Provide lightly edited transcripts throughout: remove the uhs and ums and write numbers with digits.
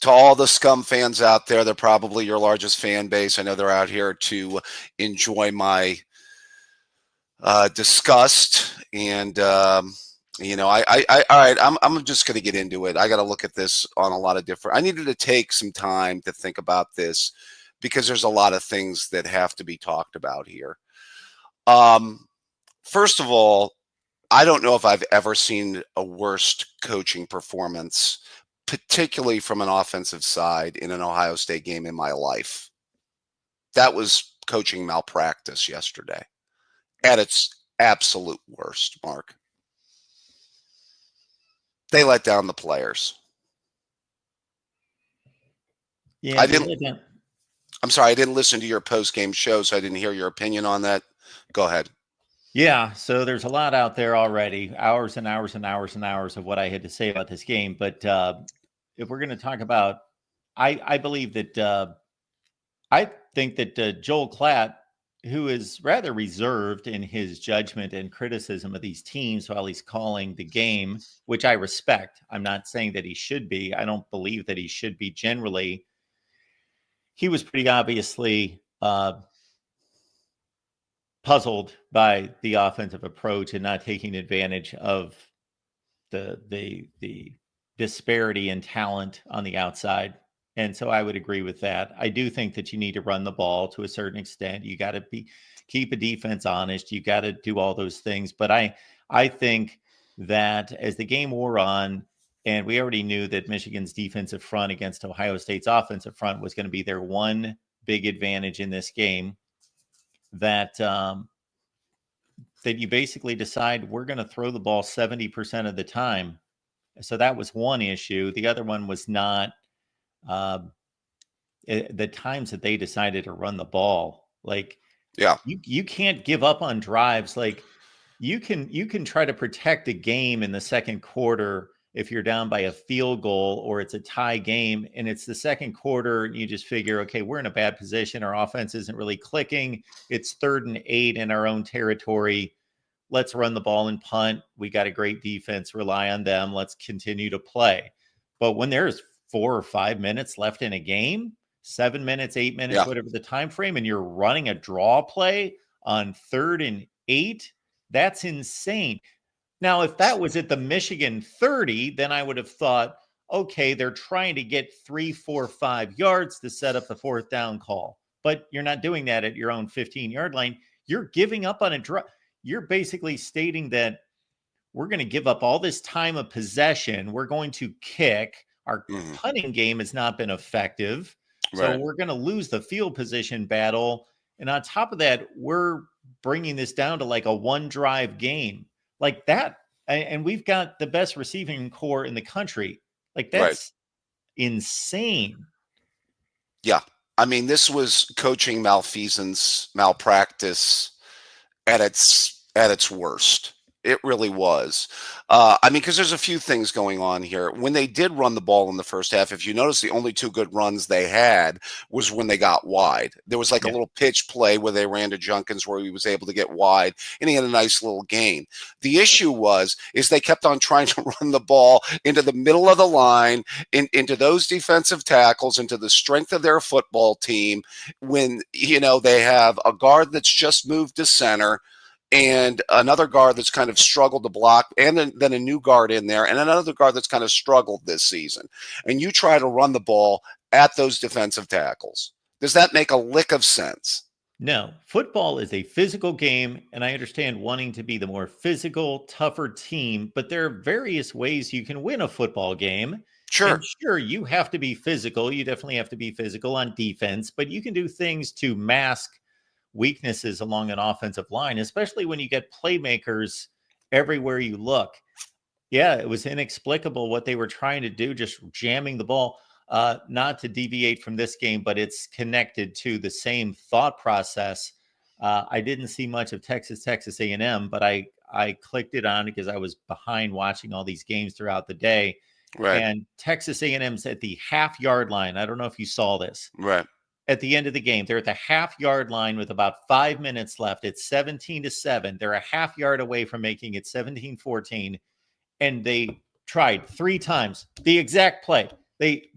To all the Scum fans out there, they're probably your largest fan base. I know they're out here to enjoy my disgust. And all right. I'm just going to get into it. I got to look at this on a lot of different. I needed to take some time to think about this because there's a lot of things that have to be talked about here. First of all, I don't know if I've ever seen a worst coaching performance, particularly from an offensive side, in an Ohio State game in my life. That was coaching malpractice yesterday at its absolute worst, Mark. They let down the players. Yeah, I'm sorry, I didn't listen to your post-game show, so I didn't hear your opinion on that. Go ahead. Yeah, so there's a lot out there already, hours and hours and hours and hours of what I had to say about this game. But if we're going to talk about, I believe that I think that Joel Klatt, who is rather reserved in his judgment and criticism of these teams while he's calling the game, which I respect. I'm not saying that he should be. I don't believe that he should be generally. He was pretty obviously puzzled by the offensive approach and not taking advantage of the disparity in talent on the outside. And so I would agree with that. I do think that you need to run the ball to a certain extent. You got to keep a defense honest. You got to do all those things. But I think that as the game wore on, and we already knew that Michigan's defensive front against Ohio State's offensive front was going to be their one big advantage in this game, that you basically decide we're going to throw the ball 70% of the time. So that was one issue. The other one was not the times that they decided to run the ball. Like, yeah, you can't give up on drives. Like, you can try to protect a game in the second quarter if you're down by a field goal or it's a tie game and it's the second quarter and you just figure, okay, we're in a bad position. Our offense isn't really clicking. It's 3rd and 8 in our own territory. Let's run the ball and punt. We got a great defense. Rely on them. Let's continue to play. But when there's 4 or 5 minutes left in a game, 7 minutes, 8 minutes, whatever the time frame, and you're running a draw play on 3rd and 8, that's insane. Now, if that was at the Michigan 30, then I would have thought, okay, they're trying to get 3, 4, 5 yards to set up the 4th down call. But you're not doing that at your own 15-yard line. You're giving up on a draw. You're basically stating that we're going to give up all this time of possession. We're going to kick. Our punting game has not been effective. So we're going to lose the field position battle. And on top of that, we're bringing this down to like a 1-drive game. Like that. And we've got the best receiving core in the country. Like, that's insane. Yeah. I mean, this was coaching malfeasance, malpractice at its worst. It really was. I mean, because there's a few things going on here. When they did run the ball in the first half, if you notice, the only 2 good runs they had was when they got wide. There was like a little pitch play where they ran to Junkins where he was able to get wide, and he had a nice little gain. The issue is they kept on trying to run the ball into the middle of the line, into those defensive tackles, into the strength of their football team, when, they have a guard that's just moved to center, and another guard that's kind of struggled to block, and then a new guard in there, and another guard that's kind of struggled this season. And you try to run the ball at those defensive tackles. Does that make a lick of sense? No. Football is a physical game, and I understand wanting to be the more physical, tougher team, but there are various ways you can win a football game. Sure. And sure, you have to be physical. You definitely have to be physical on defense, but you can do things to mask weaknesses along an offensive line, especially when you get playmakers everywhere you look. Yeah, it was inexplicable what they were trying to do, just jamming the ball. Not to deviate from this game, but it's connected to the same thought process. I didn't see much of Texas A&M, but I clicked it on because I was behind watching all these games throughout the day. Right. And Texas A&M's at the half-yard line. I don't know if you saw this. Right. At the end of the game, they're at the half-yard line with about 5 minutes left. It's 17-7. They're a half yard away from making it 17-14. And they tried 3 times the exact play. They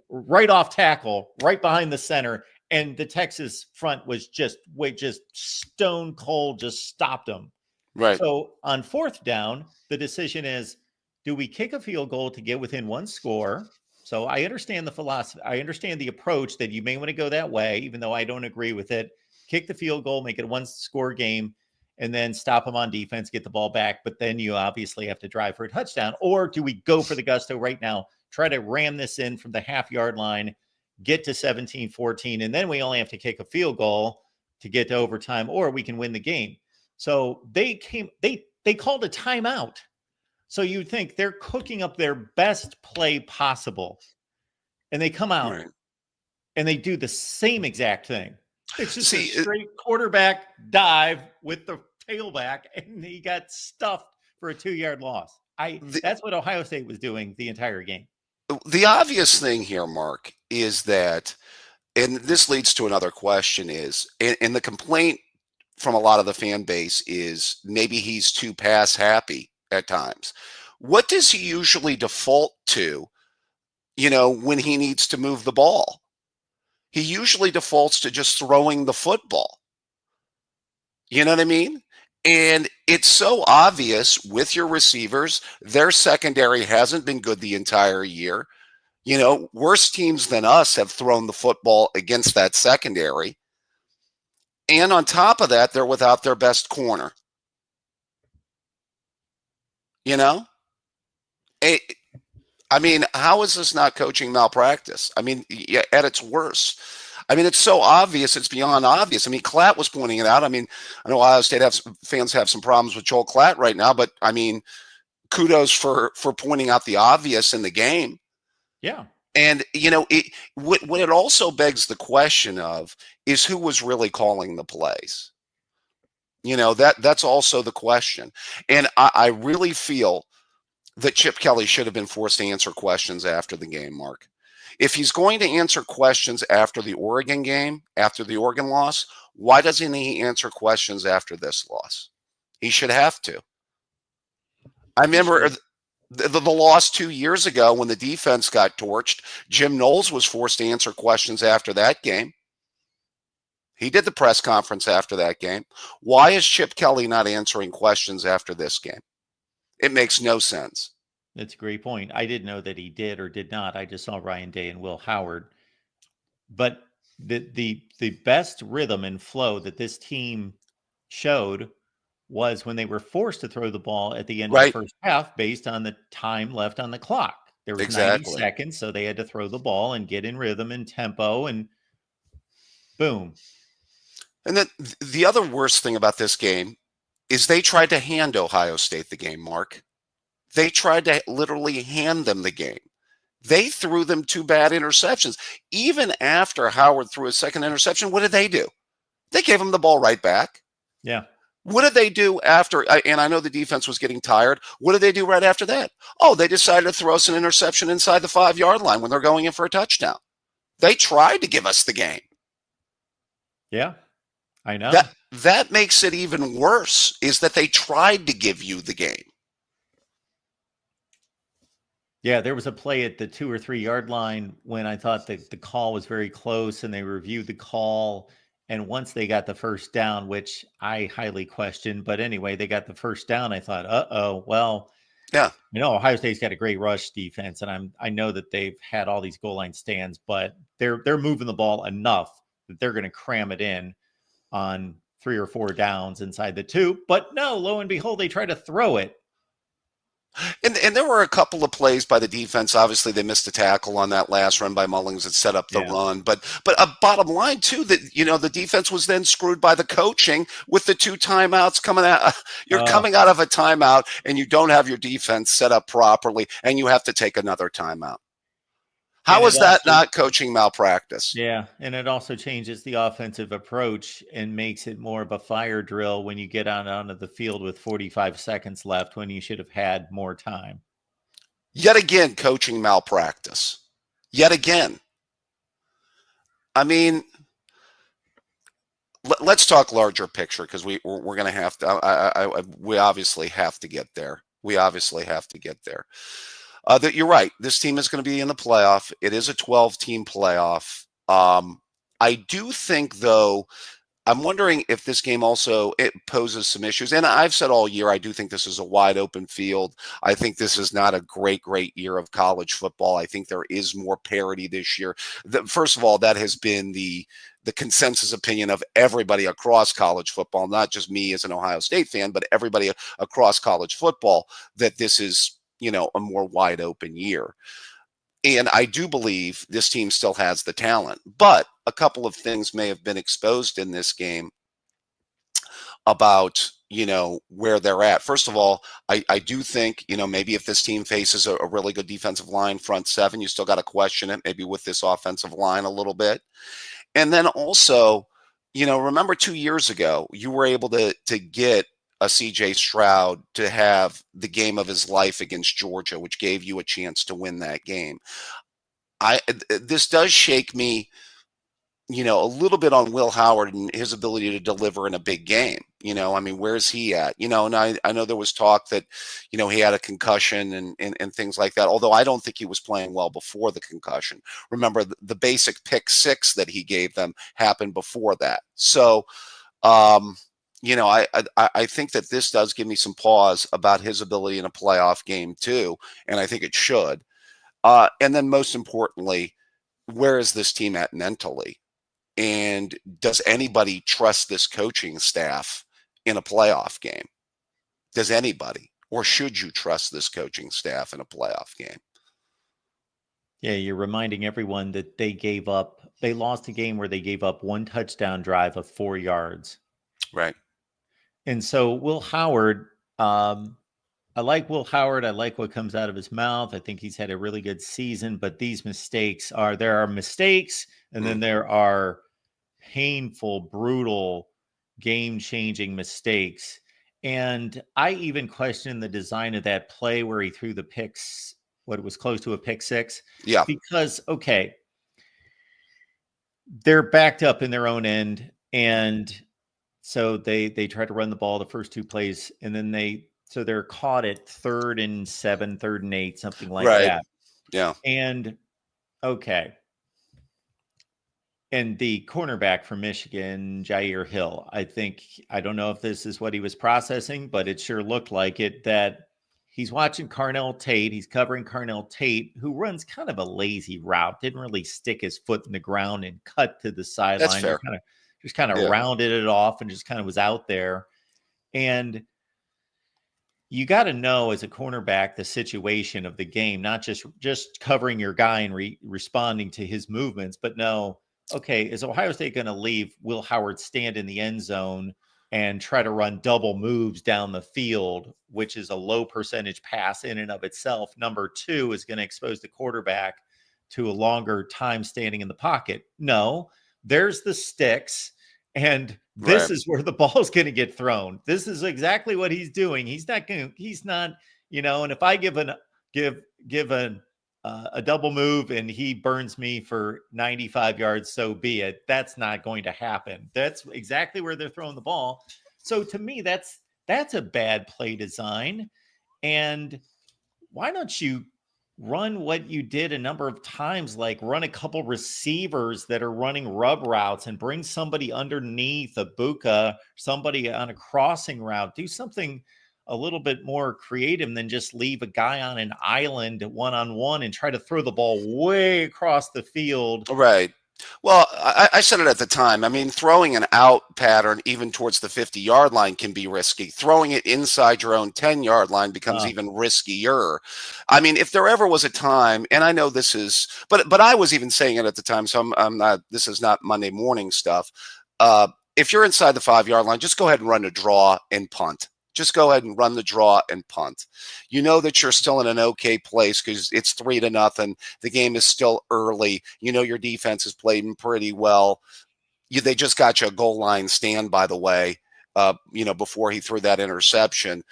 right off tackle, right behind the center, and the Texas front was just stone cold, just stopped them. Right. So on fourth down, the decision is, do we kick a field goal to get within one score? So I understand the philosophy. I understand the approach that you may want to go that way, even though I don't agree with it. Kick the field goal, make it a one score game, and then stop them on defense, get the ball back. But then you obviously have to drive for a touchdown. Or do we go for the gusto right now, try to ram this in from the half-yard line, get to 17-14, and then we only have to kick a field goal to get to overtime, or we can win the game. So they called a timeout. So you'd think they're cooking up their best play possible. And they come out and they do the same exact thing. It's just a straight quarterback dive with the tailback, and he got stuffed for a 2-yard loss. That's what Ohio State was doing the entire game. The obvious thing here, Mark, is that, and this leads to another question, is, and the complaint from a lot of the fan base is maybe he's too pass happy at times. What does he usually default to, when he needs to move the ball? He usually defaults to just throwing the football. You know what I mean? And it's so obvious with your receivers, their secondary hasn't been good the entire year. Worse teams than us have thrown the football against that secondary. And on top of that, they're without their best corner. How is this not coaching malpractice? At its worst. It's so obvious, it's beyond obvious. Klatt was pointing it out. I know Ohio State fans have some problems with Joel Klatt right now, but kudos for pointing out the obvious in the game. Yeah. And, what it also begs the question of is who was really calling the plays. That's also the question. And I really feel that Chip Kelly should have been forced to answer questions after the game, Mark. If he's going to answer questions after the Oregon game, after the Oregon loss, why doesn't he answer questions after this loss? He should have to. I remember the loss 2 years ago when the defense got torched. Jim Knowles was forced to answer questions after that game. He did the press conference after that game. Why is Chip Kelly not answering questions after this game? It makes no sense. That's a great point. I didn't know that he did or did not. I just saw Ryan Day and Will Howard. But the best rhythm and flow that this team showed was when they were forced to throw the ball at the end of the first half based on the time left on the clock. There was 90 seconds, so they had to throw the ball and get in rhythm and tempo, and boom. And then the other worst thing about this game is they tried to hand Ohio State the game, Mark. They tried to literally hand them the game. They threw them 2 bad interceptions. Even after Howard threw a second interception, what did they do? They gave him the ball right back. Yeah. What did they do after? And I know the defense was getting tired. What did they do right after that? Oh, they decided to throw us an interception inside the 5-yard line when they're going in for a touchdown. They tried to give us the game. Yeah, I know. That makes it even worse, is that they tried to give you the game. Yeah, there was a play at the 2 or 3 yard line when I thought that the call was very close, and they reviewed the call. And once they got the first down, which I highly questioned, but anyway, they got the first down. I thought, yeah, Ohio State's got a great rush defense, and I know that they've had all these goal line stands, but they're moving the ball enough that they're going to cram it in on 3 or 4 downs inside the 2. But no, lo and behold, they try to throw it. And there were a couple of plays by the defense. Obviously, they missed a tackle on that last run by Mullings that set up the run. But a bottom line, too, that, the defense was then screwed by the coaching with the 2 timeouts coming out. You're coming out of a timeout, and you don't have your defense set up properly, and you have to take another timeout. How is that not coaching malpractice? Yeah, and it also changes the offensive approach and makes it more of a fire drill when you get onto the field with 45 seconds left when you should have had more time. Yet again, coaching malpractice. Yet again. Let's talk larger picture, because we're going to have to. We obviously have to get there. That you're right. This team is going to be in the playoff. It is a 12-team playoff. I do think, though, I'm wondering if this game also it poses some issues. And I've said all year, I do think this is a wide open field. I think this is not a great year of college football. I think there is more parity this year. First of all, that has been the consensus opinion of everybody across college football, not just me as an Ohio State fan, but everybody across college football, that this is, a more wide open year. And I do believe this team still has the talent, but a couple of things may have been exposed in this game about, where they're at. First of all, I do think, maybe if this team faces a really good defensive line, front seven, you still got to question it, maybe with this offensive line a little bit. And then also, remember 2 years ago, you were able to get a CJ Stroud to have the game of his life against Georgia, which gave you a chance to win that game. This does shake me, a little bit on Will Howard and his ability to deliver in a big game. Where's he at? And I know there was talk that, he had a concussion and things like that, although I don't think he was playing well before the concussion. Remember, the basic pick six that he gave them happened before that. So, I think that this does give me some pause about his ability in a playoff game too, and I think it should. And then most importantly, where is this team at mentally? And does anybody trust this coaching staff in a playoff game? Does anybody? Or should you trust this coaching staff in a playoff game? Yeah, you're reminding everyone that they lost a game where they gave up one touchdown drive of 4 yards. Right. And so Will Howard, I like Will Howard. I like what comes out of his mouth. I think he's had a really good season, but these there are mistakes, and then there are painful, brutal, game-changing mistakes. And I even question the design of that play where he threw the picks, what was close to a pick six. Yeah. Because, okay, they're backed up in their own end, and so they try to run the ball the first two plays, and then they're caught at 3rd and 7, 3rd and 8, something like that. Yeah. And okay. And the cornerback from Michigan, Jair Hill, I don't know if this is what he was processing, but it sure looked like it, that he's watching Carnell Tate. He's covering Carnell Tate, who runs kind of a lazy route, didn't really stick his foot in the ground and cut to the sideline. That's fair. Just kind of rounded it off and just kind of was out there. And you got to know as a cornerback the situation of the game, not just covering your guy and responding to his movements, but no, okay, is Ohio State going to leave Will Howard stand in the end zone and try to run double moves down the field, which is a low percentage pass in and of itself? Number two is going to expose the quarterback to a longer time standing in the pocket. No, there's the sticks, and this is where the ball is going to get thrown. This is exactly what he's doing. He's not, and if I give a double move and he burns me for 95 yards, so be it. That's not going to happen. That's exactly where they're throwing the ball. So to me, that's a bad play design. And why don't you run what you did a number of times, like run a couple receivers that are running rub routes and bring somebody underneath a Buka, somebody on a crossing route, do something a little bit more creative than just leave a guy on an island one-on-one and try to throw the ball way across the field. Right. Well, I said it at the time. Throwing an out pattern even towards the 50-yard line can be risky. Throwing it inside your own 10-yard line becomes even riskier. If there ever was a time, and I know this is, but I was even saying it at the time, so I'm not. This is not Monday morning stuff. If you're inside the 5-yard line, just go ahead and run a draw and punt. Just go ahead and run the draw and punt. You know that you're still in an okay place because it's 3-0. The game is still early. Your defense has played pretty well. They just got you a goal line stand, by the way, before he threw that interception.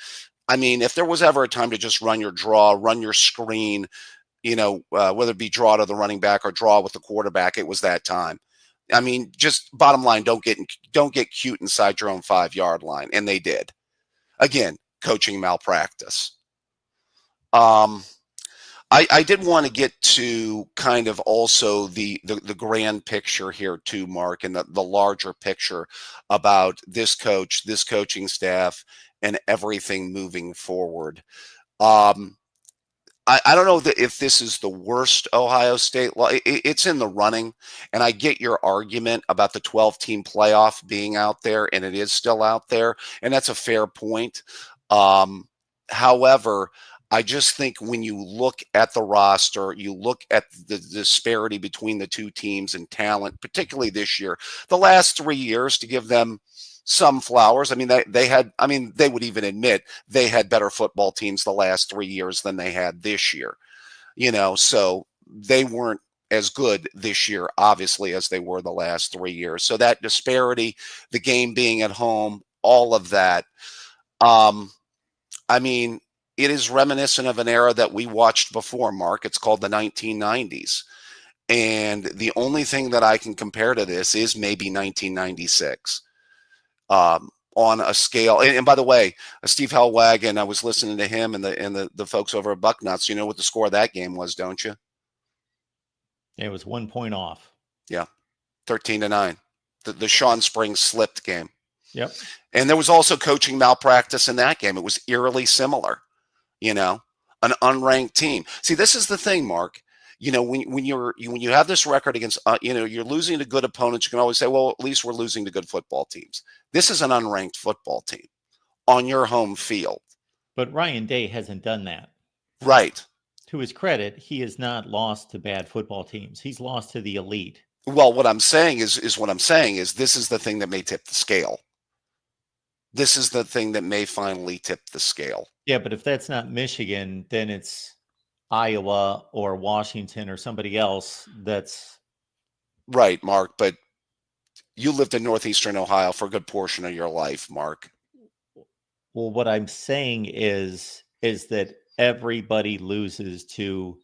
If there was ever a time to just run your draw, run your screen, whether it be draw to the running back or draw with the quarterback, it was that time. Just bottom line, don't get cute inside your own 5-yard line. And they did. Again, coaching malpractice. I did want to get to kind of also the grand picture here too, Mark, and the larger picture about this coach, this coaching staff, and everything moving forward. Um, I don't know if this is the worst Ohio State. It's in the running, and I get your argument about the 12-team playoff being out there, and it is still out there, and that's a fair point. Um, However, I just think when you look at the roster, you look at the disparity between the two teams and talent, particularly this year, the last 3 years, to give them some flowers. I mean, they had, I mean, they would even admit they had better football teams the last 3 years than they had this year, so they weren't as good this year, obviously, as they were the last 3 years. So that disparity, the game being at home, all of that. Um, I mean, it is reminiscent of an era that we watched before, Mark. It's called the 1990s. And the only thing that I can compare to this is maybe 1996. On a scale. And by the way, Steve Hellwagon, I was listening to him and the folks over at Bucknuts. You know what the score of that game was, don't you? It was 1 point off. Yeah, 13-9. The Sean Springs slipped game. Yep. And there was also coaching malpractice in that game. It was eerily similar. An unranked team. See, this is the thing, Mark. When you have this record against, you're losing to good opponents, you can always say, well, at least we're losing to good football teams. This is an unranked football team on your home field. But Ryan Day hasn't done that. Right. To his credit, he has not lost to bad football teams. He's lost to the elite. Well, what I'm saying is this is the thing that may tip the scale. This is the thing that may finally tip the scale. Yeah, but if that's not Michigan, then it's Iowa or Washington or somebody else that's right, Mark. But you lived in Northeastern Ohio for a good portion of your life, Mark. Well, what I'm saying is that everybody loses to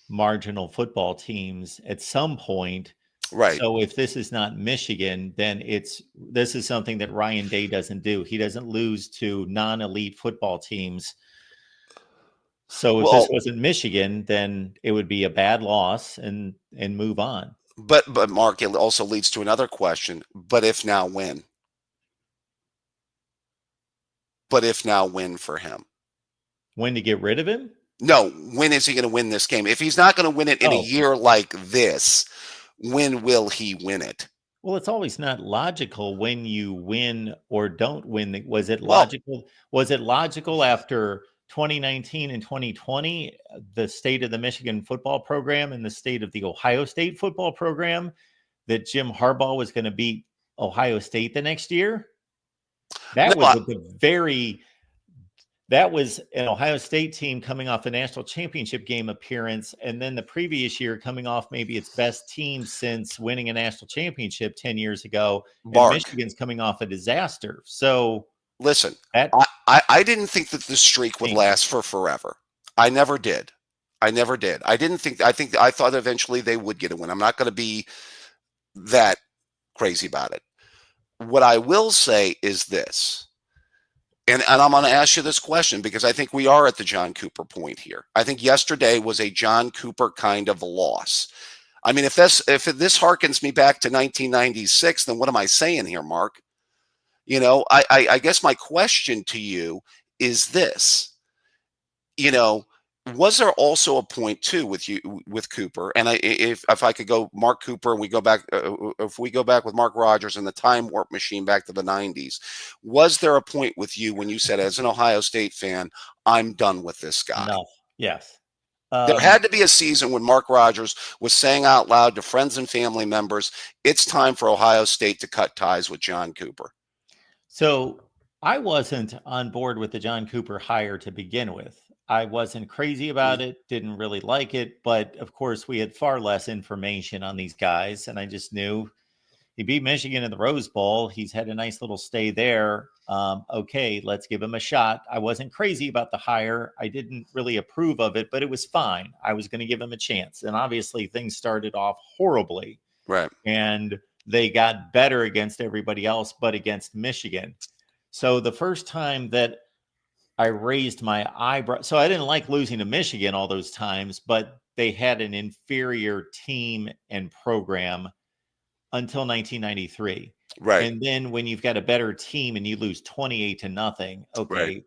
marginal football teams at some point. Right. So if this is not Michigan, then this is something that Ryan Day doesn't do. He doesn't lose to non-elite football teams. So if this wasn't Michigan, then it would be a bad loss and move on. But Mark, it also leads to another question. But if now, when? But if now, when for him? When to get rid of him? No, when is he going to win this game? If he's not going to win it in a year like this, when will he win it? Well, it's always not logical when you win or don't win. Was it logical? Was it logical after 2019 and 2020, the state of the Michigan football program and the state of the Ohio State football program, that Jim Harbaugh was going to beat Ohio State the next year? That was an Ohio State team coming off a national championship game appearance, and then the previous year coming off maybe its best team since winning a national championship 10 years ago. And Michigan's coming off a disaster. So listen, I didn't think that the streak would last for forever. I never did. I thought eventually they would get a win. I'm not going to be that crazy about it. What I will say is this. And I'm going to ask you this question because I think we are at the John Cooper point here. I think yesterday was a John Cooper kind of loss. I mean, if this harkens me back to 1996, then what am I saying here, Mark? I guess my question to you is this. Was there also a point too with Cooper? And if I could go Mark Cooper and we go back, if we go back with Mark Rogers and the time warp machine back to the 90s, was there a point with you when you said, as an Ohio State fan, I'm done with this guy? No. Yes. There had to be a season when Mark Rogers was saying out loud to friends and family members, it's time for Ohio State to cut ties with John Cooper. So I wasn't on board with the John Cooper hire to begin with. I wasn't crazy about it, didn't really like it, but of course we had far less information on these guys, and I just knew he beat Michigan in the Rose Bowl. He's had a nice little stay there. Okay, let's give him a shot. I wasn't crazy about the hire. I didn't really approve of it, but it was fine. I was going to give him a chance, and obviously things started off horribly. Right. And they got better against everybody else, but against Michigan. So the first time that I raised my eyebrow. So I didn't like losing to Michigan all those times, but they had an inferior team and program until 1993. Right. And then when you've got a better team and you lose 28-0, Right. okay,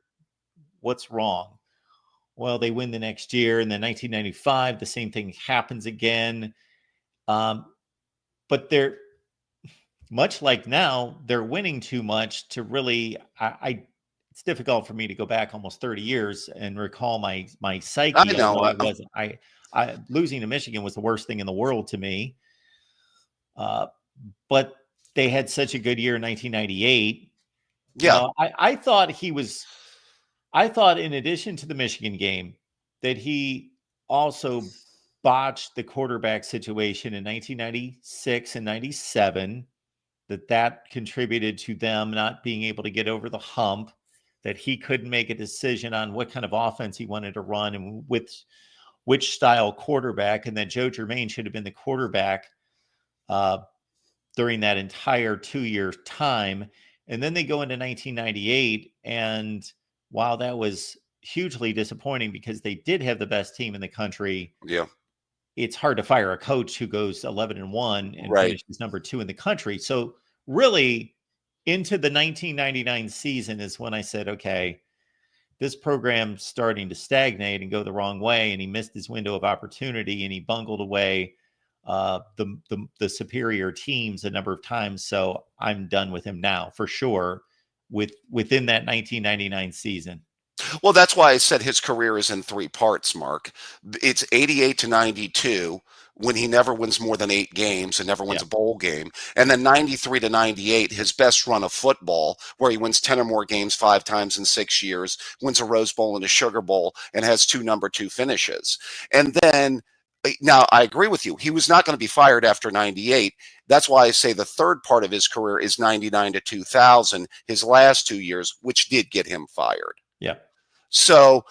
what's wrong? Well, they win the next year. And then 1995, the same thing happens again. But they're much like now, they're winning too much to really. It's difficult for me to go back almost 30 years and recall my I psyche on know. what I was. I losing to Michigan was the worst thing in the world to me. But they had such a good year in 1998. Yeah. I thought he was. I thought, in addition to the Michigan game, that he also botched the quarterback situation in 1996 and 97, that contributed to them not being able to get over the hump, that he couldn't make a decision on what kind of offense he wanted to run and with which style quarterback, and that Joe Germain should have been the quarterback uh, during that entire 2 year time. And then they go into 1998. And while that was hugely disappointing because they did have the best team in the country, Yeah. it's hard to fire a coach who goes 11-1 and Right. finishes number 2 in the country. So really into the 1999 season is when I said, okay, this program's starting to stagnate and go the wrong way. And he missed his window of opportunity and he bungled away the superior teams a number of times. So I'm done with him now for sure within that 1999 season. Well, that's why I said his career is in three parts, Mark. It's 88 to 92 when he never wins more than 8 games and never wins Yeah. a bowl game. And then 93 to 98, his best run of football, where he wins 10 or more games 5 times in 6 years, wins a Rose Bowl and a Sugar Bowl, and has 2 number 2 finishes. And then now I agree with you. He was not going to be fired after 98. That's why I say the third part of his career is 99 to 2000, his last 2 years, which did get him fired. Yeah. So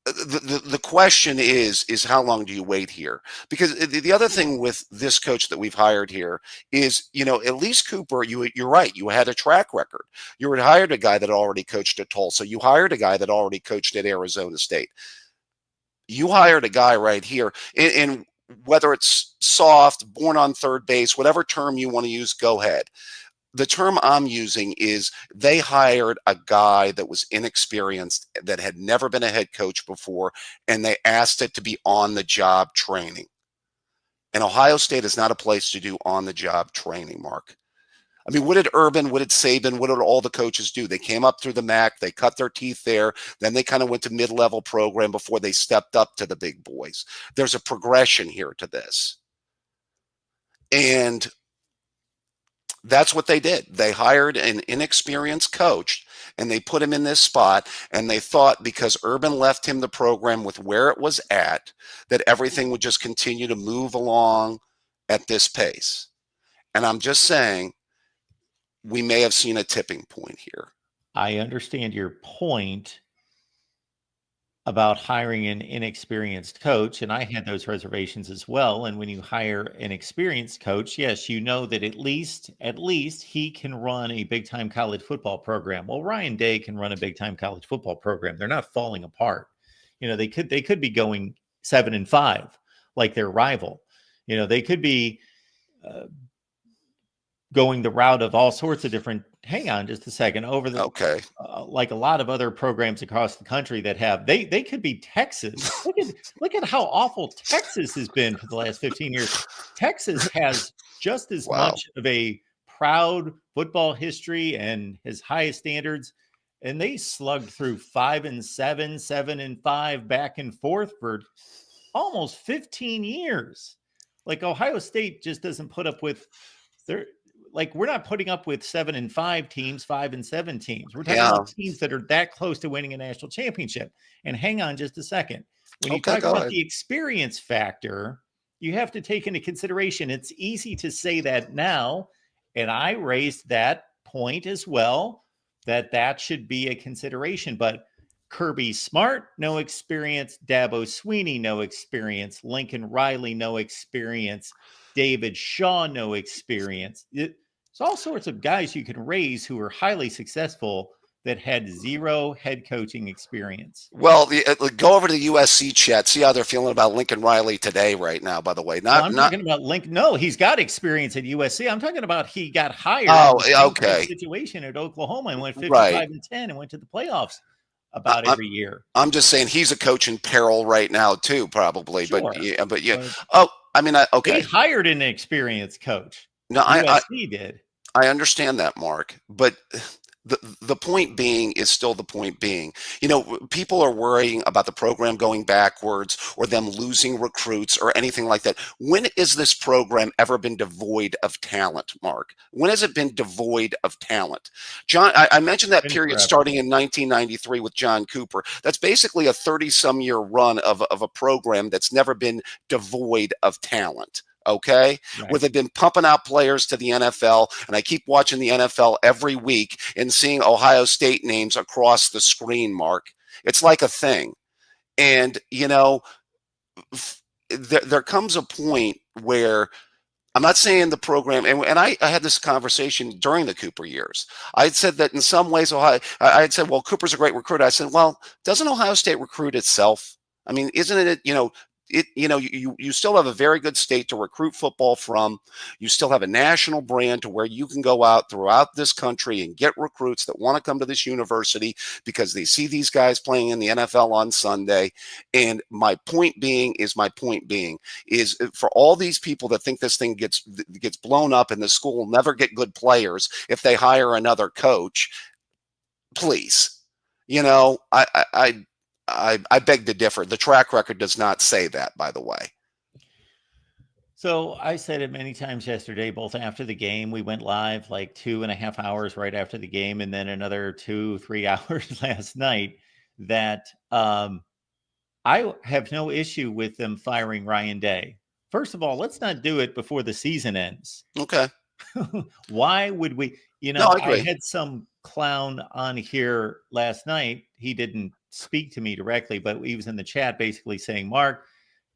the question is how long do you wait here? Because the other thing with this coach that we've hired here is, at least Cooper, you're right. You had a track record. You had hired a guy that already coached at Tulsa. You hired a guy that already coached at Arizona State. You hired a guy right here, and whether it's soft, born on third base, whatever term you want to use, go ahead. The term I'm using is they hired a guy that was inexperienced, that had never been a head coach before, and they asked it to be on the job training. And Ohio State is not a place to do on the job training, Mark. I mean, what did Urban, what did Saban, what did all the coaches do? They came up through the MAC, they cut their teeth there, then they kind of went to mid-level program before they stepped up to the big boys. There's a progression here to this. And that's what they did. They hired an inexperienced coach and they put him in this spot. And they thought because Urban left him the program with where it was at, that everything would just continue to move along at this pace. And I'm just saying, we may have seen a tipping point here. I understand your point about hiring an inexperienced coach, and I had those reservations as well. And when you hire an experienced coach, yes, you know that at least he can run a big time college football program. Well, Ryan Day can run a big time college football program. They're not falling apart. They could be going 7-5 like their rival. They could be going the route of all sorts of different. Hang on just a second. Over the Okay. like a lot of other programs across the country that have they could be Texas. Look at how awful Texas has been for the last 15 years. Texas has just as Wow. much of a proud football history and his highest standards, and they slugged through 5-7, 7-5 back and forth for almost 15 years. Like Ohio State just doesn't put up with their. Like we're not putting up with 7-5 teams, 5-7 teams. We're talking about teams that are that close to winning a national championship. And hang on just a second. When you talk about the experience factor, you have to take into consideration. It's easy to say that now, and I raised that point as well, that should be a consideration. But Kirby Smart, no experience. Dabo Sweeney, no experience. Lincoln Riley, no experience. David Shaw, no experience. There's all sorts of guys you can raise who are highly successful, that had zero head coaching experience. Well, go over to the USC chat. See how they're feeling about Lincoln Riley today, right now. By the way, Well, not I'm not. talking about Link. No, he's got experience at USC. I'm talking about he got hired in Oh, the same type okay, situation at Oklahoma and went right. 55-10 and went to the playoffs I, about I, every year. I'm just saying he's a coach in peril right now too, probably. But Sure, yeah, but yeah. but Oh, I mean, they okay. hired an experienced coach. No, USC did. I understand that, Mark, but the point being is still the point being. People are worrying about the program going backwards or them losing recruits or anything like that. When has this program ever been devoid of talent, Mark? When has it been devoid of talent? John, I mentioned that Been period forever. starting in 1993 with John Cooper. That's basically a 30-some-year run of a program that's never been devoid of talent. Okay, where Right. they've been pumping out players to the NFL. And I keep watching the NFL every week and seeing Ohio State names across the screen, Mark. It's like a thing. And, there comes a point where I'm not saying the program, and I had this conversation during the Cooper years. I had said that in some ways, I had said, well, Cooper's a great recruiter. I said, well, doesn't Ohio State recruit itself? I mean, isn't it, you still have a very good state to recruit football from. You still have a national brand to where you can go out throughout this country and get recruits that want to come to this university because they see these guys playing in the NFL on Sunday. And my point being is for all these people that think this thing gets blown up and the school will never get good players if they hire another coach, please, I beg to differ. The track record does not say that, by the way. So I said it many times yesterday, both after the game. We went live like 2.5 hours right after the game, and then another 2-3 hours last night. That I have no issue with them firing Ryan Day. First of all, let's not do it before the season ends. Okay. Why would we? No, I I agree. had some clown on here last night. He didn't speak to me directly, but he was in the chat basically saying, Mark,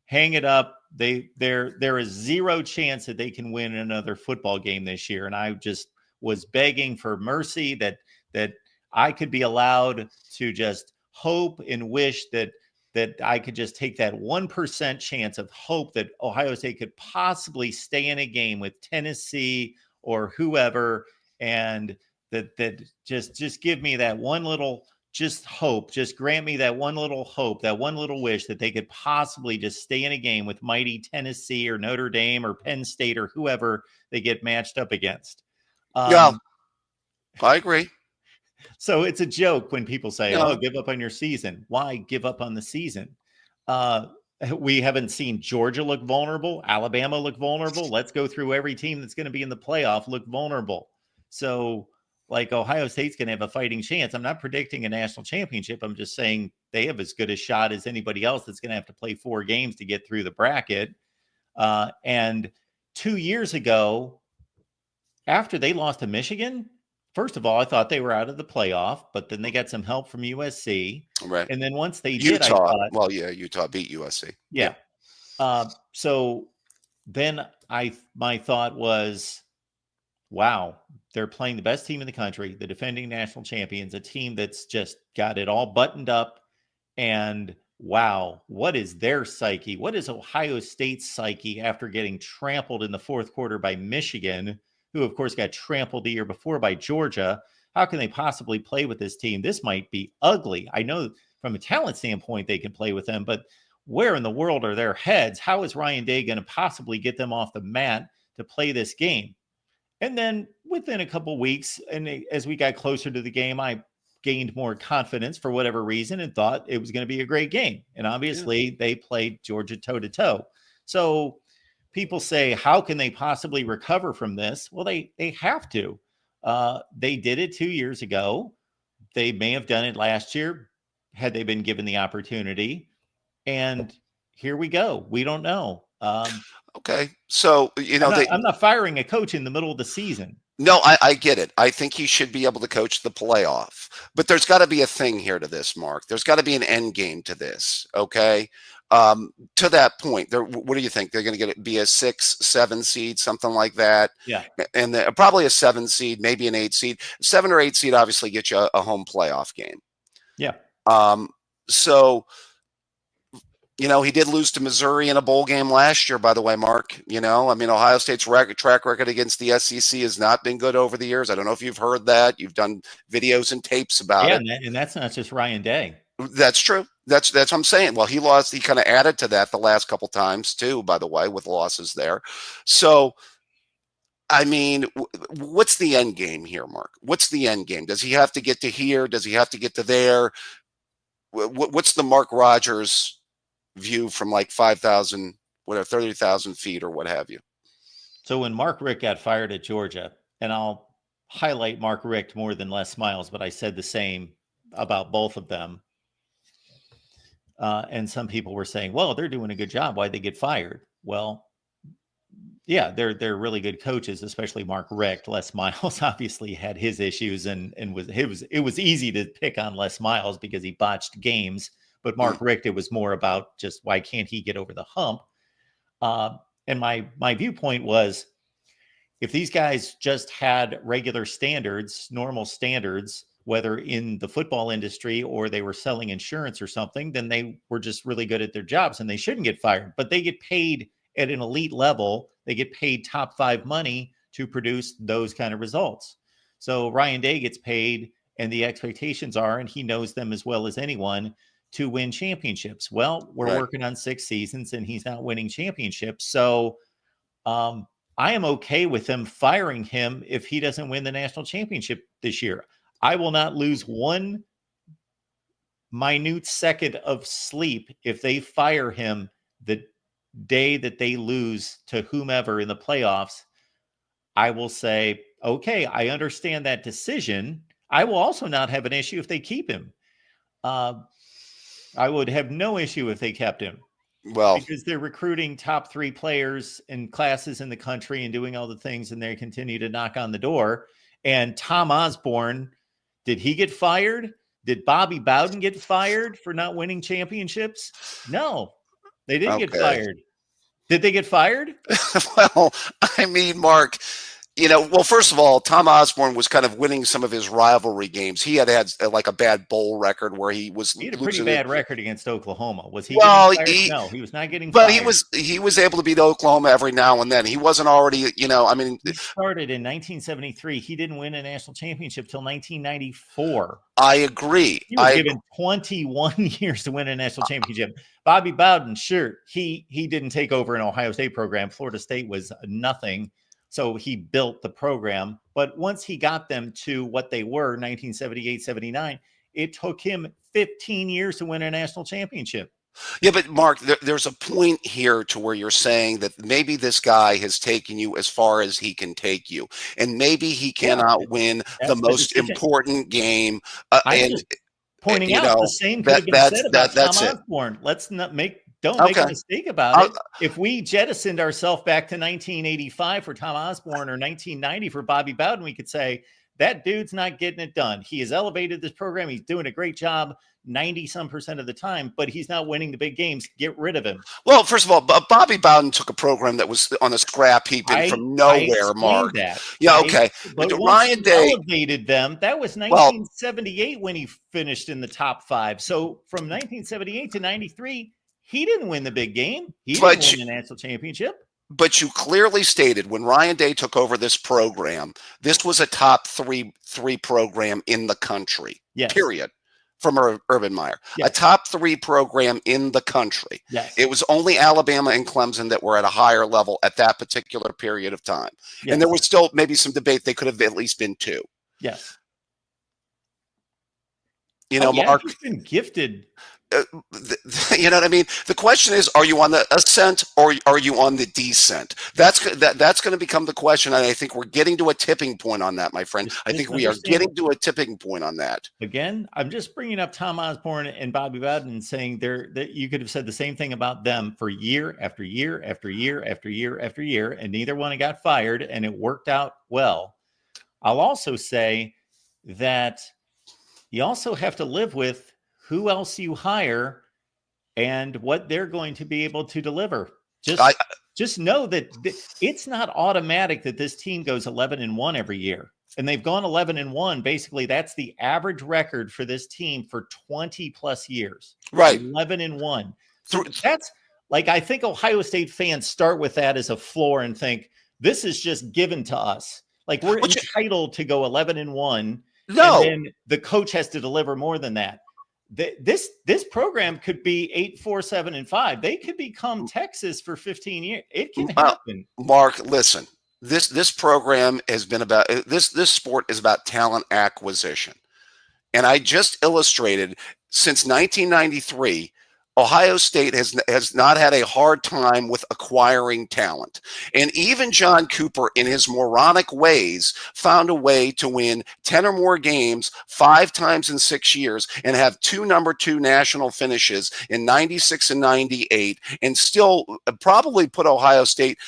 hang it up. There is zero chance that they can win another football game this year. And I just was begging for mercy that I could be allowed to just hope and wish that I could just take that 1% chance of hope that Ohio State could possibly stay in a game with Tennessee or whoever, and that just give me that one little just hope, just grant me that one little hope, that one little wish that they could possibly just stay in a game with mighty Tennessee or Notre Dame or Penn State or whoever they get matched up against. Yeah, I agree. So it's a joke when people say, Yeah. "Oh, give up on your season." Why give up on the season? Uh, we haven't seen Georgia look vulnerable, Alabama look vulnerable. Let's go through every team that's going to be in the playoff look vulnerable. So, like Ohio State's going to have a fighting chance. I'm not predicting a national championship. I'm just saying they have as good a shot as anybody else that's going to have to play 4 games to get through the bracket. And 2 years ago, after they lost to Michigan, first of all, I thought they were out of the playoff, but then they got some help from USC. Right. And then once they did, I Utah. thought, Well, yeah, Utah beat USC. yeah. So then my thought was, wow, they're playing the best team in the country, the defending national champions, a team that's just got it all buttoned up. And wow, what is their psyche? What is Ohio State's psyche after getting trampled in the fourth quarter by Michigan, who, of course, got trampled the year before by Georgia? How can they possibly play with this team? This might be ugly. I know from a talent standpoint they can play with them, but where in the world are their heads? How is Ryan Day going to possibly get them off the mat to play this game? And then within a couple weeks, and as we got closer to the game, I gained more confidence for whatever reason and thought it was going to be a great game. And obviously, they played Georgia toe to toe. So people say, how can they possibly recover from this? Well, they have to. They did it 2 years ago. They may have done it last year had they been given the opportunity. And here we go. We don't know. Okay. So, I'm not firing a coach in the middle of the season. no, I get it. I think he should be able to coach the playoff. But there's got to be a thing here to this, Mark. There's got to be an end game to this. Okay. To that point, what do you think? They're going to be a 6, 7 seed, something like that, Yeah. and probably a 7 seed, maybe an 8 seed. 7 or 8 seed obviously get you a home playoff game. Yeah. So he did lose to Missouri in a bowl game last year, by the way, Mark. I mean, Ohio State's track record against the SEC has not been good over the years. I don't know if you've heard that. You've done videos and tapes about it. And that's not just Ryan Day. That's true. That's what I'm saying. Well, he lost. He kind of added to that the last couple times too, by the way, with losses there. So, I mean, what's the end game here, Mark? What's the end game? Does he have to get to here? Does he have to get to there? What's the Mark Rogers view from like 5,000, whatever, 30,000 feet or what have you? So when Mark Richt got fired at Georgia, and I'll highlight Mark Richt more than Les Miles, but I said the same about both of them. And some people were saying, well, they're doing a good job. Why'd they get fired? Well, yeah, they're really good coaches, especially Mark Richt. Les Miles obviously had his issues, and it was easy to pick on Les Miles because he botched games. But Mark Richt, it was more about just why can't he get over the hump? And my viewpoint was, if these guys just had regular standards, normal standards, whether in the football industry or they were selling insurance or something, then they were just really good at their jobs and they shouldn't get fired. But they get paid at an elite level. They get paid top 5 money to produce those kind of results. So Ryan Day gets paid, and the expectations are, and he knows them as well as anyone, to win championships. Well, we're working on 6 seasons and he's not winning championships. So I am okay with them firing him if he doesn't win the national championship this year. I will not lose one minute second of sleep if they fire him the day that they lose to whomever in the playoffs. I will say, okay, I understand that decision. I will also not have an issue if they keep him. I would have no issue if they kept him. Well, because they're recruiting top 3 players in classes in the country and doing all the things, and they continue to knock on the door. And Tom Osborne, did he get fired? Did Bobby Bowden get fired for not winning championships? No, they didn't get fired. Did they get fired? Well, I mean, Mark, well, first of all, Tom Osborne was kind of winning some of his rivalry games. He had like a bad bowl record where he had a pretty bad record against Oklahoma. Was he? Well, no, he was not getting fired. He was able to beat Oklahoma every now and then. He wasn't already, I mean, he started in 1973. He didn't win a national championship till 1994. I agree. He was given 21 years to win a national championship. Bobby Bowden, sure, he didn't take over an Ohio State program. Florida State was nothing. So he built the program. But once he got them to what they were, 1978, 79, it took him 15 years to win a national championship. Yeah, but Mark, there's a point here to where you're saying that maybe this guy has taken you as far as he can take you, and maybe he cannot win the most important game. I'm just pointing out the same could have been said about Tom Osborne. Let's not don't make a mistake about it. If we jettisoned ourselves back to 1985 for Tom Osborne or 1990 for Bobby Bowden, we could say that dude's not getting it done. He has elevated this program. He's doing a great job 90% of the time, but he's not winning the big games. Get rid of him. Well, first of all, Bobby Bowden took a program that was on a scrap heap from nowhere, Mark. Yeah, okay. But Ryan Day elevated them. That was 1978 when he finished in the top 5. So from 1978 to 93, he didn't win the big game. He didn't win the national championship. But you clearly stated when Ryan Day took over this program, this was a top three program in the country. Yes. Period. From Urban Meyer. Yes. A top 3 program in the country. Yes. It was only Alabama and Clemson that were at a higher level at that particular period of time. Yes. And there was still maybe some debate. They could have at least been 2. Yes. Mark, he's been gifted. You know what I mean? The question is, are you on the ascent or are you on the descent? That's going to become the question. And I think we're getting to a tipping point on that, my friend. I think we are getting to a tipping point on that. Again, I'm just bringing up Tom Osborne and Bobby Bowden and saying that you could have said the same thing about them for year after year after year after year after year, and neither one got fired, and it worked out well. I'll also say that you also have to live with who else you hire and what they're going to be able to deliver. I Just know that it's not automatic that this team goes 11-1 every year. And they've gone 11-1. Basically, that's the average record for this team for 20 plus years. right. 11-1. So that's like, I think Ohio State fans start with that as a floor and think this is just given to us. Like, we're entitled to go 11-1. No. And then the coach has to deliver more than that. This program could be 8-4-7-5. They could become Texas for 15 years. It can happen. Mark, listen. This program has been about this sport is about talent acquisition. And I just illustrated since 1993, Ohio State has not had a hard time with acquiring talent. And even John Cooper, in his moronic ways, found a way to win 10 or more games 5 times in 6 years and have 2 number 2 national finishes in 96 and 98 and still probably put Ohio State,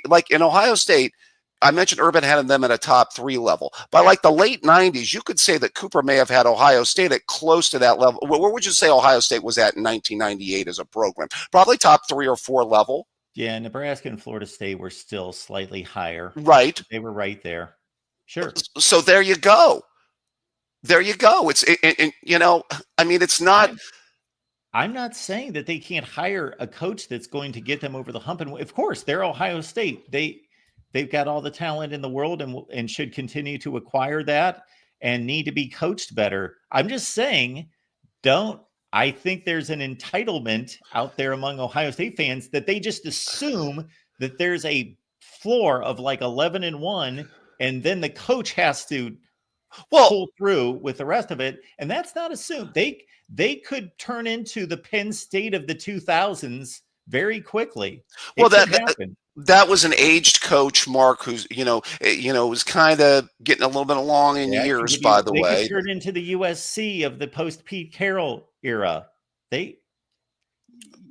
like in Ohio State, I mentioned Urban had them at a top 3 level. By like the late 90s, you could say that Cooper may have had Ohio State at close to that level. Where would you say Ohio State was at in 1998 as a program? Probably top 3 or 4 level. Yeah, Nebraska and Florida State were still slightly higher. Right. They were right there. Sure. So there you go. There you go. It's not. I'm not saying that they can't hire a coach that's going to get them over the hump. And of course, they're Ohio State. They've got all the talent in the world and should continue to acquire that and need to be coached better. I'm just saying, I think there's an entitlement out there among Ohio State fans that they just assume that there's a floor of like 11-1, and then the coach has to pull through with the rest of it. And that's not assumed. They could turn into the Penn State of the 2000s very quickly. That was an aged coach, Mark, who's was kind of getting a little bit along in years. By the way, they turned into the USC of the post Pete Carroll era.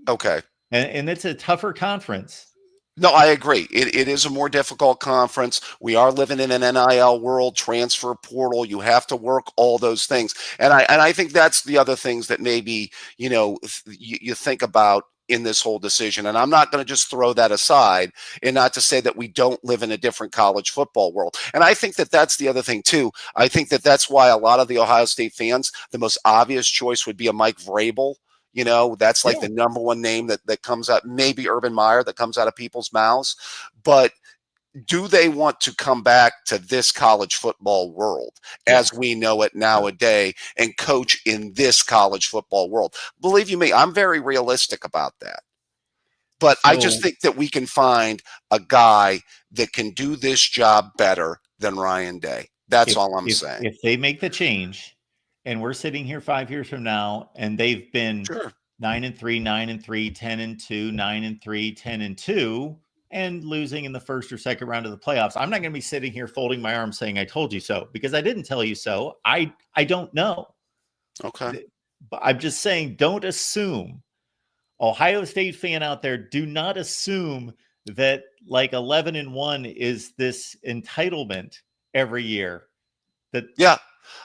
Okay, and it's a tougher conference. No, I agree. It is a more difficult conference. We are living in an NIL world, transfer portal. You have to work all those things, and I think that's the other things that maybe you think about in this whole decision. And I'm not going to just throw that aside, and not to say that we don't live in a different college football world. And I think that that's the other thing too. I think that that's why a lot of the Ohio State fans, the most obvious choice would be a Mike Vrabel. That's like the number one name that comes out, maybe Urban Meyer, that comes out of people's mouths. But do they want to come back to this college football world as we know it nowadays and coach in this college football world? Believe you me, I'm very realistic about that. But I just think that we can find a guy that can do this job better than Ryan Day. That's all I'm saying. If they make the change and we're sitting here 5 years from now and they've been 9-3, 9-3, 10-2, 9-3, 10-2, and losing in the first or second round of the playoffs, I'm not going to be sitting here folding my arms saying I told you so, because I didn't tell you so. I don't know. Okay. But I'm just saying, don't assume. Ohio State fan out there, do not assume that like 11-1 is this entitlement every year.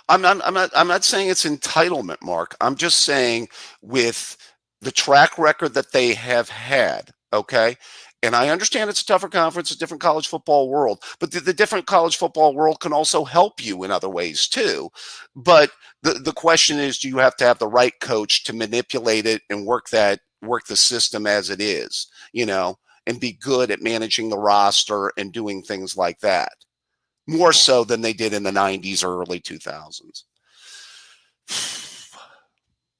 I'm not saying it's entitlement, Mark. I'm just saying with the track record that they have had, okay? And I understand it's a tougher conference, a different college football world, but the different college football world can also help you in other ways too. But the question is, do you have to have the right coach to manipulate it and work the system as it is, and be good at managing the roster and doing things like that, more so than they did in the 90s or early 2000s.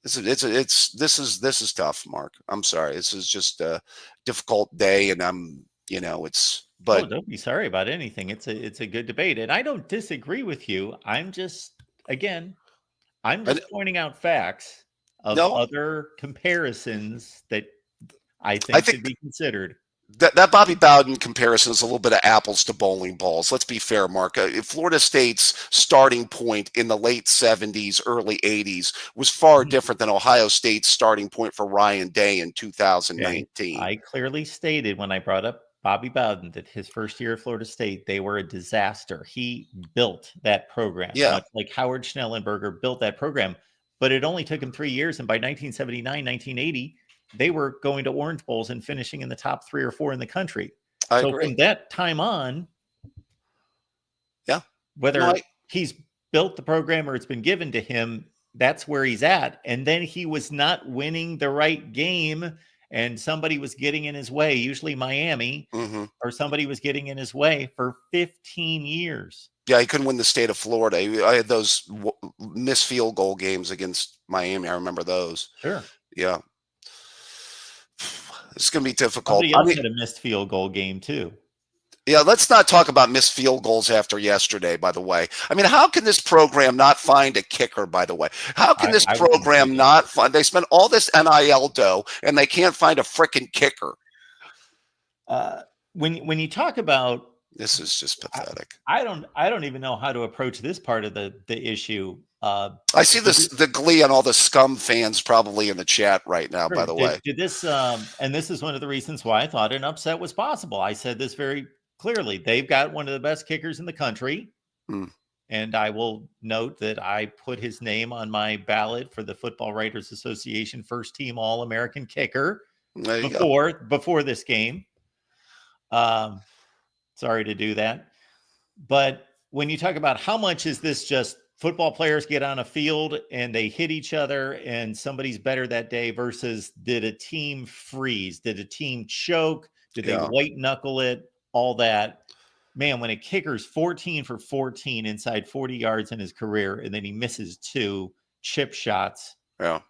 This is tough, Mark. I'm sorry. This is just a difficult day, and don't be sorry about anything. It's a good debate, and I don't disagree with you. I'm just pointing out facts of other comparisons that I think should be considered. That Bobby Bowden comparison is a little bit of apples to bowling balls. Let's be fair, Mark. Florida State's starting point in the late 70s, early 80s was far different than Ohio State's starting point for Ryan Day in 2019. I clearly stated when I brought up Bobby Bowden that his first year at Florida State, they were a disaster. He built that program, much like Howard Schnellenberger built that program. But it only took him 3 years, and by 1979, 1980, they were going to Orange Bowls and finishing in the top 3 or 4 in the country. I So agree. from that time on, Yeah. whether he's built the program or it's been given to him, that's where he's at. And then he was not winning the right game, and somebody was getting in his way, usually Miami, or somebody was getting in his way for 15 years. Yeah, he couldn't win the state of Florida. I had those missed field goal games against Miami. I remember those. Sure. Yeah. It's going to be difficult. Somebody else had a missed field goal game too. Yeah, let's not talk about missed field goals after yesterday, by the way. I mean, how can this program not find a kicker, by the way? How can this program not find – they spend all this NIL dough, and they can't find a freaking kicker. When you talk about – this is just pathetic. I don't even know how to approach this part of the issue. I see the glee on all the scum fans probably in the chat right now, by the way. Did this and this is one of the reasons why I thought an upset was possible. I said this very clearly. They've got one of the best kickers in the country. And I will note that I put his name on my ballot for the Football Writers Association first team All-American kicker before this game. Sorry to do that. But when you talk about how much is this just football players get on a field and they hit each other and somebody's better that day versus did a team freeze? Did a team choke? Did they white knuckle it? All that. Man, when a kicker's 14 for 14 inside 40 yards in his career and then he misses 2 chip shots. Yeah.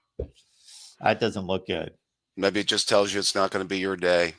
That doesn't look good. Maybe it just tells you it's not going to be your day.